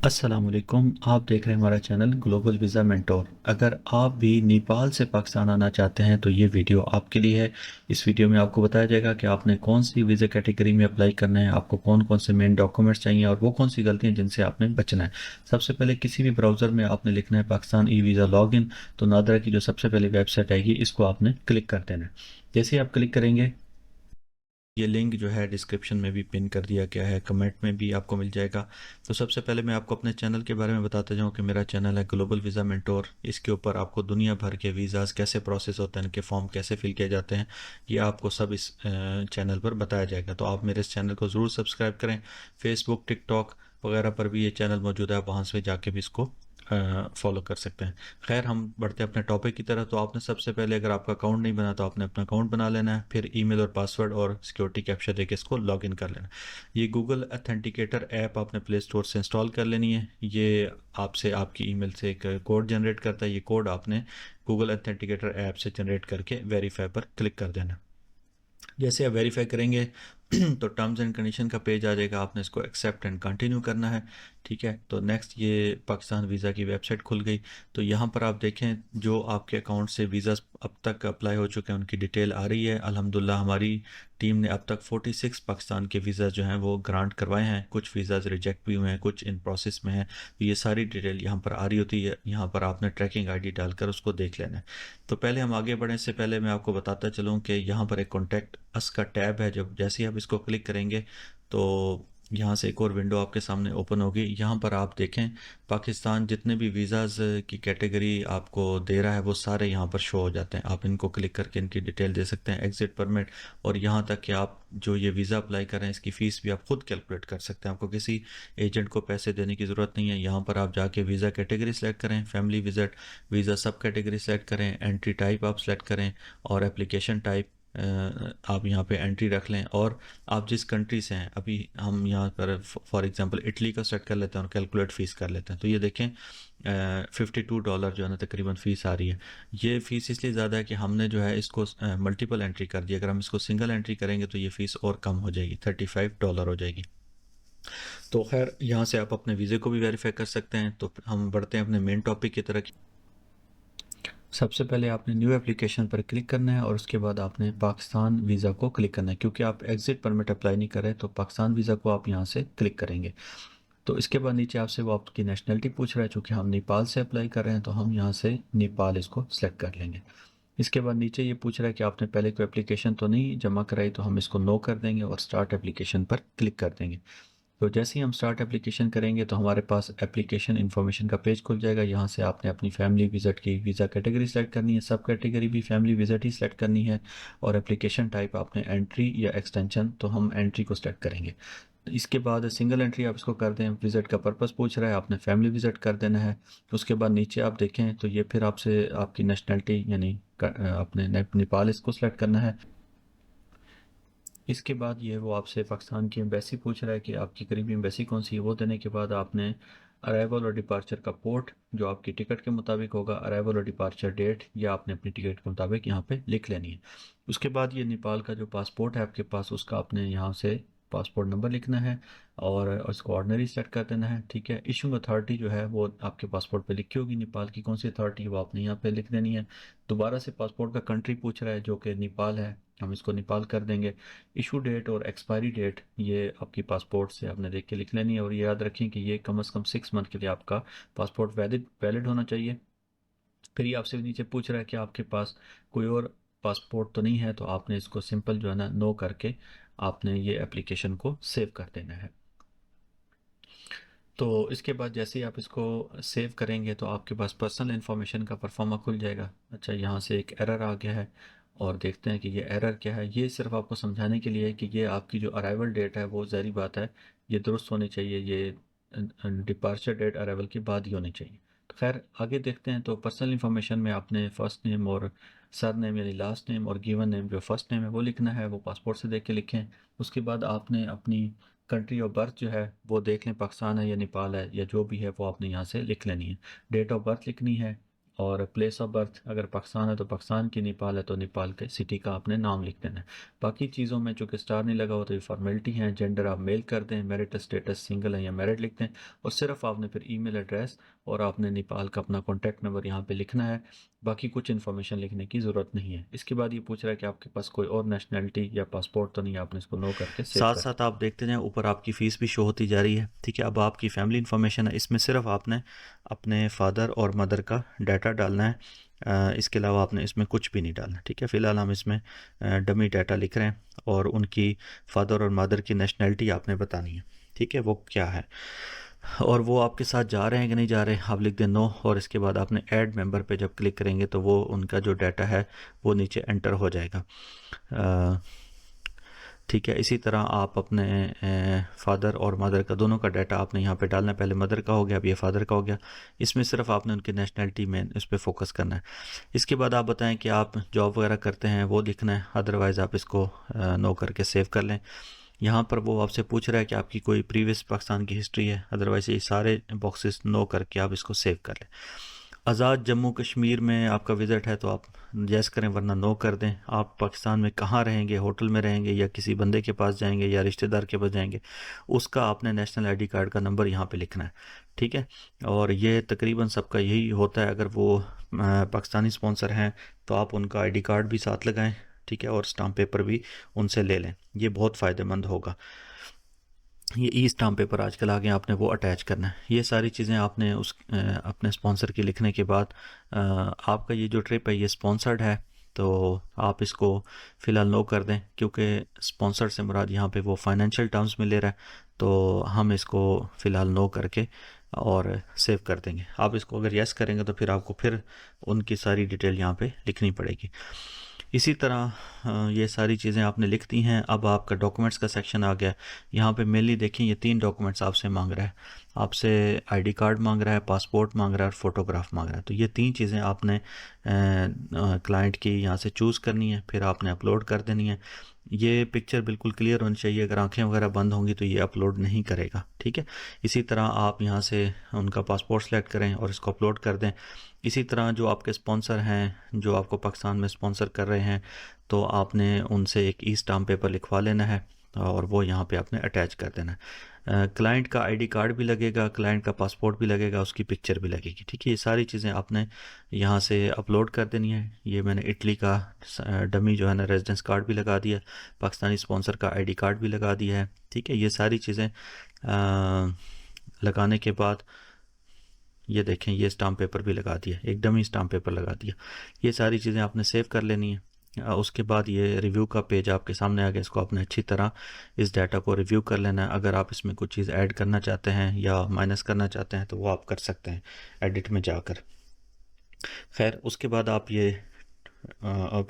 अस्सलाम वालेकुम। आप देख रहे हैं हमारा चैनल ग्लोबल वीज़ा मेंटोर। अगर आप भी नेपाल से पाकिस्तान आना चाहते हैं तो ये वीडियो आपके लिए है। इस वीडियो में आपको बताया जाएगा कि आपने कौन सी वीज़ा कैटेगरी में अप्लाई करना है, आपको कौन कौन से मेन डॉक्यूमेंट्स चाहिए और वो कौन सी गलतियां जिनसे आपने बचना है। सबसे पहले किसी भी ब्राउज़र में आपने लिखना है पाकिस्तान ई वीज़ा लॉगिन। तो नादरा की जो सबसे पहले वेबसाइट आएगी इसको आपने क्लिक कर देना है। जैसे ही आप क्लिक करेंगे, ये लिंक जो है डिस्क्रिप्शन में भी पिन कर दिया गया है, कमेंट में भी आपको मिल जाएगा। तो सबसे पहले मैं आपको अपने चैनल के बारे में बताता जाऊँ कि मेरा चैनल है ग्लोबल वीज़ा मेंटोर। इसके ऊपर आपको दुनिया भर के वीज़ाज़ कैसे प्रोसेस होते हैं, इनके फॉर्म कैसे फिल किए जाते हैं, ये आपको सब इस चैनल पर बताया जाएगा। तो आप मेरे इस चैनल को ज़रूर सब्सक्राइब करें। फेसबुक, टिकटॉक वगैरह पर भी ये चैनल मौजूद है, आप वहाँ से जाके भी इसको फॉलो कर सकते हैं। खैर, हम बढ़ते हैं अपने टॉपिक की तरफ। तो आपने सबसे पहले, अगर आपका अकाउंट नहीं बना तो आपने अपना अकाउंट बना लेना है, फिर ईमेल और पासवर्ड और सिक्योरिटी कैप्चा देके इसको लॉगिन कर लेना है। ये गूगल अथेंटिकेटर ऐप आपने प्ले स्टोर से इंस्टॉल कर लेनी है। ये आपसे आपकी ईमेल से एक कोड जनरेट करता है। ये कोड आपने गूगल अथेंटिकेटर ऐप से जनरेट करके वेरीफाई पर क्लिक कर देना है। जैसे आप वेरीफाई करेंगे तो टर्म्स एंड कंडीशन का पेज आ जाएगा, आपने इसको एक्सेप्ट एंड कंटिन्यू करना है। ठीक है, तो नेक्स्ट ये पाकिस्तान वीज़ा की वेबसाइट खुल गई। तो यहाँ पर आप देखें जो आपके अकाउंट से वीज़ा अब तक अप्लाई हो चुके हैं उनकी डिटेल आ रही है। अल्हम्दुलिल्लाह हमारी टीम ने अब तक 46 पाकिस्तान के वीज़ा जो हैं वो ग्रांट करवाए हैं। कुछ वीज़ाज़ रिजेक्ट भी हुए हैं, कुछ इन प्रोसेस में हैं। तो ये सारी डिटेल यहाँ पर आ रही होती है। यहाँ पर आपने ट्रैकिंग आईडी डालकर उसको देख लेना है। तो पहले हम आगे बढ़ने से पहले मैं आपको बताता चलूँ कि यहाँ पर एक कॉन्टैक्ट अस का टैब है। जब जैसे ही आप इसको क्लिक करेंगे तो यहाँ से एक और विंडो आपके सामने ओपन होगी। यहाँ पर आप देखें पाकिस्तान जितने भी वीज़ाज़ की कैटेगरी आपको दे रहा है वो सारे यहाँ पर शो हो जाते हैं। आप इनको क्लिक करके इनकी डिटेल दे सकते हैं, एग्ज़िट परमिट, और यहाँ तक कि आप जो ये वीज़ा अप्लाई कर रहे हैं इसकी फ़ीस भी आप खुद कैलकुलेट कर सकते हैं। आपको किसी एजेंट को पैसे देने की ज़रूरत नहीं है। यहाँ पर आप जाके वीज़ा कैटेगरी सेलेक्ट करें, फैमिली विजिट, वीज़ा सब कैटेगरी सेलेक्ट करें, एंट्री टाइप आप सेलेक्ट करें और एप्लीकेशन टाइप आप यहाँ पे एंट्री रख लें। और आप जिस कंट्री से हैं, अभी हम यहाँ पर फॉर एग्जांपल इटली का सेट कर लेते हैं और कैलकुलेट फ़ीस कर लेते हैं। तो ये देखें $52 जो है ना तकरीबन फ़ीस आ रही है। ये फ़ीस इसलिए ज़्यादा है कि हमने जो है इसको मल्टीपल एंट्री कर दी। अगर हम इसको सिंगल एंट्री करेंगे तो ये फ़ीस और कम हो जाएगी, $35 हो जाएगी। तो खैर, यहाँ से आप अपने वीज़े को भी वेरीफाई कर सकते हैं। तो हम बढ़ते हैं अपने मेन टॉपिक की तरफ। सबसे पहले आपने न्यू एप्लीकेशन पर क्लिक करना है और उसके बाद आपने पाकिस्तान वीज़ा को क्लिक करना है। क्योंकि आप एग्ज़िट परमिट अप्लाई नहीं कर रहे तो पाकिस्तान वीज़ा को आप यहाँ से क्लिक करेंगे। तो इसके बाद नीचे आपसे वो आपकी नेशनलिटी पूछ रहा है। चूँकि हम नेपाल से अप्लाई कर रहे हैं तो हम यहाँ से नेपाल इसको सेलेक्ट कर लेंगे। इसके बाद नीचे ये पूछ रहा है कि आपने पहले कोई एप्लीकेशन तो नहीं जमा कराई, तो हम इसको नो कर देंगे और स्टार्ट एप्लीकेशन पर क्लिक कर देंगे। तो जैसे ही हम स्टार्ट एप्लीकेशन करेंगे तो हमारे पास एप्लीकेशन इन्फॉर्मेशन का पेज खुल जाएगा। यहाँ से आपने अपनी फैमिली विजिट की वीज़ा कैटेगरी सेलेक्ट करनी है, सब कैटेगरी भी फैमिली विजिट ही सेलेक्ट करनी है, और एप्लीकेशन टाइप आपने एंट्री या एक्सटेंशन, तो हम एंट्री को सेलेक्ट करेंगे। इसके बाद सिंगल एंट्री आप इसको कर दें। विजिट का पर्पस पूछ रहा है, आपने फैमिली विजिट कर देना है। उसके बाद नीचे आप देखें तो ये फिर आपसे आपकी नेशनलिटी यानी अपने नेपाल इसको सेलेक्ट करना है। इसके बाद ये वो आपसे पाकिस्तान की एम्बेसी पूछ रहा है कि आपकी करीबी एम्बेसी कौन सी है। वो देने के बाद आपने अराइवल और डिपार्चर का पोर्ट जो आपकी टिकट के मुताबिक होगा, अराइवल और डिपार्चर डेट, या आपने अपनी टिकट के मुताबिक यहाँ पे लिख लेनी है। उसके बाद ये नेपाल का जो पासपोर्ट है आपके पास, उसका आपने यहाँ से पासपोर्ट नंबर लिखना है और उसको ऑर्डनरी सेट कर देना है। ठीक है, इशूइंग अथॉरिटी जो है वो आपके पासपोर्ट पे लिखी होगी, नेपाल की कौन सी अथॉरिटी है वो आपने यहाँ पे लिख देनी है। दोबारा से पासपोर्ट का कंट्री पूछ रहा है जो कि नेपाल है, हम इसको नेपाल कर देंगे। इशू डेट और एक्सपायरी डेट ये आपकी पासपोर्ट से आपने देख के लिख लेनी है, और ये याद रखें कि ये कम से कम 6 मंथ के लिए आपका पासपोर्ट वैलिड वैलिड होना चाहिए। फिर ये आपसे नीचे पूछ रहा है कि आपके पास कोई और पासपोर्ट तो नहीं है, तो आपने इसको सिंपल जो है ना नो करके आपने ये एप्लीकेशन को सेव कर देना है। तो इसके बाद जैसे ही आप इसको सेव करेंगे तो आपके पास पर्सनल इन्फॉर्मेशन का परफॉर्मा खुल जाएगा। अच्छा, यहाँ से एक एरर आ गया है और देखते हैं कि ये एरर क्या है। ये सिर्फ आपको समझाने के लिए है कि ये आपकी जो अराइवल डेट है वो ज़ाहिर बात है ये दुरुस्त होनी चाहिए। ये डिपार्चर डेट अराइवल के बाद ही होनी चाहिए। तो खैर आगे देखते हैं। तो पर्सनल इन्फॉर्मेशन में आपने फ़र्स्ट नेम और सर नेम यानी लास्ट नेम और गिवन नेम जो फर्स्ट नेम है वो लिखना है, वो पासपोर्ट से देख के लिखें। उसके बाद आपने अपनी कंट्री ऑफ बर्थ जो है वो देख लें, पाकिस्तान है या नेपाल है या जो भी है वो आपने यहाँ से लिख लेनी है। डेट ऑफ बर्थ लिखनी है और प्लेस ऑफ बर्थ अगर पाकिस्तान है तो पाकिस्तान की, नेपाल है तो नेपाल के सिटी का आपने नाम लिख देना है। बाकी चीज़ों में चूँकि स्टार नहीं लगा हो तो ये फॉर्मेलिटी हैं। जेंडर आप मेल कर दें, मैरिटल स्टेटस सिंगल है या मैरिड लिख दें, और सिर्फ आपने फिर ईमेल एड्रेस और आपने नेपाल का अपना कॉन्टैक्ट नंबर यहाँ पे लिखना है। बाकी कुछ इन्फॉर्मेशन लिखने की ज़रूरत नहीं है। इसके बाद ये पूछ रहा है कि आपके पास कोई और नेशनैलिटी या पासपोर्ट तो नहीं है, आपने इसको नो करके सेव साथ साथ आप देखते जाएं ऊपर आपकी फ़ीस भी शो होती जा रही है। ठीक है, अब आपकी फैमिली इन्फॉर्मेशन है, इसमें सिर्फ आपने अपने फादर और मदर का डाटा डालना है। इसके अलावा आपने इसमें कुछ भी नहीं डालना। ठीक है, फ़िलहाल हम इसमें डमी डाटा लिख रहे हैं और उनकी फादर और मदर की नेशनैलिटी आपने बतानी है। ठीक है, वो क्या है और वो आपके साथ जा रहे हैं कि नहीं जा रहे, आप लिख दें नो, और इसके बाद आपने ऐड मेंबर पे जब क्लिक करेंगे तो वो उनका जो डाटा है वो नीचे एंटर हो जाएगा। ठीक है, इसी तरह आप अपने फादर और मदर का दोनों का डाटा आपने यहाँ पे डालना है। पहले मदर का हो गया, अब ये फादर का हो गया। इसमें सिर्फ आपने उनकी नेशनैलिटी में इस पर फोकस करना है। इसके बाद आप बताएं कि आप जॉब वगैरह करते हैं, वो लिखना है, अदरवाइज़ आप इसको नो करके सेव कर लें। यहाँ पर वो आपसे पूछ रहा है कि आपकी कोई प्रीवियस पाकिस्तान की हिस्ट्री है, अदरवाइज़ ये सारे बॉक्सेस नो करके आप इसको सेव कर लें। आज़ाद जम्मू कश्मीर में आपका विज़िट है तो आप यस करें, वरना नो कर दें। आप पाकिस्तान में कहाँ रहेंगे, होटल में रहेंगे या किसी बंदे के पास जाएंगे या रिश्तेदार के पास जाएंगे, उसका आपने नेशनल आईडी कार्ड का नंबर यहाँ पे लिखना है। ठीक है, और ये तकरीबन सबका यही होता है। अगर वो पाकिस्तानी स्पॉन्सर हैं तो आप उनका आईडी कार्ड भी साथ लगाएं। ठीक है, और स्टाम्प पेपर भी उनसे ले लें, ये बहुत फ़ायदेमंद होगा। ये ई स्टाम्प पेपर आजकल आ गए, आपने वो अटैच करना है। ये सारी चीज़ें आपने उस अपने स्पॉन्सर की लिखने के बाद आपका ये जो ट्रिप है ये स्पॉन्सर्ड है तो आप इसको फ़िलहाल नो कर दें, क्योंकि स्पॉन्सर से मुराद यहाँ पे वो फाइनेंशियल टर्म्स में ले रहा है, तो हम इसको फ़िलहाल नो करके और सेव कर देंगे। आप इसको अगर यस करेंगे तो फिर आपको फिर उनकी सारी डिटेल यहाँ पे लिखनी पड़ेगी। इसी तरह ये सारी चीज़ें आपने लिख दी हैं। अब आपका डॉक्यूमेंट्स का सेक्शन आ गया। यहाँ पे मेनली देखें, ये 3 डॉक्यूमेंट्स आपसे मांग रहा है। आपसे आईडी कार्ड मांग रहा है, पासपोर्ट मांग रहा है और फोटोग्राफ मांग रहा है। तो ये 3 चीज़ें आपने क्लाइंट की यहाँ से चूज़ करनी है, फिर आपने अपलोड कर देनी है। ये पिक्चर बिल्कुल क्लियर होनी चाहिए, अगर आंखें वगैरह बंद होंगी तो ये अपलोड नहीं करेगा। ठीक है, इसी तरह आप यहाँ से उनका पासपोर्ट सेलेक्ट करें और इसको अपलोड कर दें। इसी तरह जो आपके स्पॉन्सर हैं, जो आपको पाकिस्तान में स्पॉन्सर कर रहे हैं, तो आपने उनसे एक ई स्टाम्प पेपर लिखवा लेना है और वो यहाँ पे आपने अटैच कर देना है। क्लाइंट का आईडी कार्ड भी लगेगा, क्लाइंट का पासपोर्ट भी लगेगा, उसकी पिक्चर भी लगेगी। ठीक है, ये सारी चीज़ें आपने यहाँ से अपलोड कर देनी है। ये मैंने इटली का डमी जो है ना रेजिडेंस कार्ड भी लगा दिया, पाकिस्तानी स्पॉन्सर का आईडी कार्ड भी लगा दिया है। ठीक है, ये सारी चीज़ें लगाने के बाद ये देखें, ये स्टाम्प पेपर भी लगा दिया, एक डमी स्टाम्प पेपर लगा दिया। ये सारी चीज़ें आपने सेव कर लेनी है। उसके बाद ये रिव्यू का पेज आपके सामने आ गया। इसको आपने अच्छी तरह इस डाटा को रिव्यू कर लेना है। अगर आप इसमें कुछ चीज़ ऐड करना चाहते हैं या माइनस करना चाहते हैं तो वो आप कर सकते हैं एडिट में जाकर। खैर, उसके बाद आप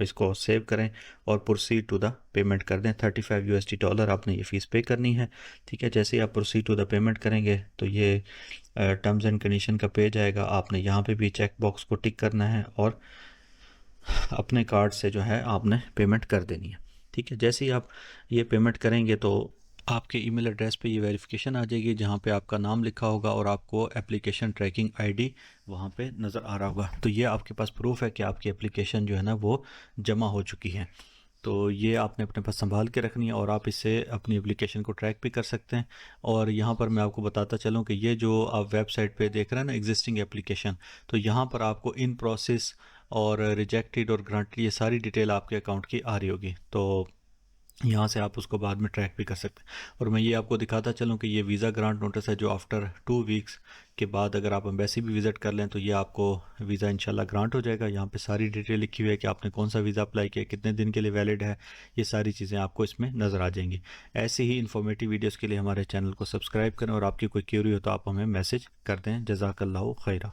इसको सेव करें और प्रोसीड टू द पेमेंट कर दें। $35 आपने ये फ़ीस पे करनी है। ठीक है, जैसे ही आप प्रोसीड टू द पेमेंट करेंगे तो ये टर्म्स एंड कंडीशन का पेज आएगा। आपने यहाँ पे भी चेक बॉक्स को टिक करना है और अपने कार्ड से जो है आपने पेमेंट कर देनी है। ठीक है, जैसे ही आप ये पेमेंट करेंगे तो आपके ईमेल एड्रेस पे ये वेरिफिकेशन आ जाएगी, जहाँ पे आपका नाम लिखा होगा और आपको एप्लीकेशन ट्रैकिंग आईडी वहाँ पे नज़र आ रहा होगा। तो ये आपके पास प्रूफ है कि आपकी एप्लीकेशन जो है ना वो जमा हो चुकी है। तो ये आपने अपने पास संभाल के रखनी है और आप इससे अपनी एप्लीकेशन को ट्रैक भी कर सकते हैं। और यहाँ पर मैं आपको बताता चलूँ कि ये जो आप वेबसाइट पे देख रहे हैं ना एग्जिस्टिंग एप्लीकेशन, तो यहाँ पर आपको इन प्रोसेस और रिजेक्टेड और ग्रांटेड ये सारी डिटेल आपके अकाउंट की आ रही होगी। तो यहाँ से आप उसको बाद में ट्रैक भी कर सकते हैं। और मैं ये आपको दिखाता चलूँ कि ये वीज़ा ग्रांट नोटिस है जो आफ्टर 2 वीक्स के बाद अगर आप एम्बेसी भी विज़िट कर लें तो ये आपको वीज़ा इंशाल्लाह ग्रांट हो जाएगा। यहाँ पे सारी डिटेल लिखी हुई है कि आपने कौन सा वीज़ा अप्लाई किया, कितने दिन के लिए वैलिड है, ये सारी चीज़ें आपको इसमें नज़र आ जाएंगी। ऐसी ही इन्फॉर्मेटिव वीडियोज़ के लिए हमारे चैनल को सब्सक्राइब करें और आपकी कोई क्यूरी हो तो आप हमें मैसेज कर दें। जज़ाकल्लाहु खैरा।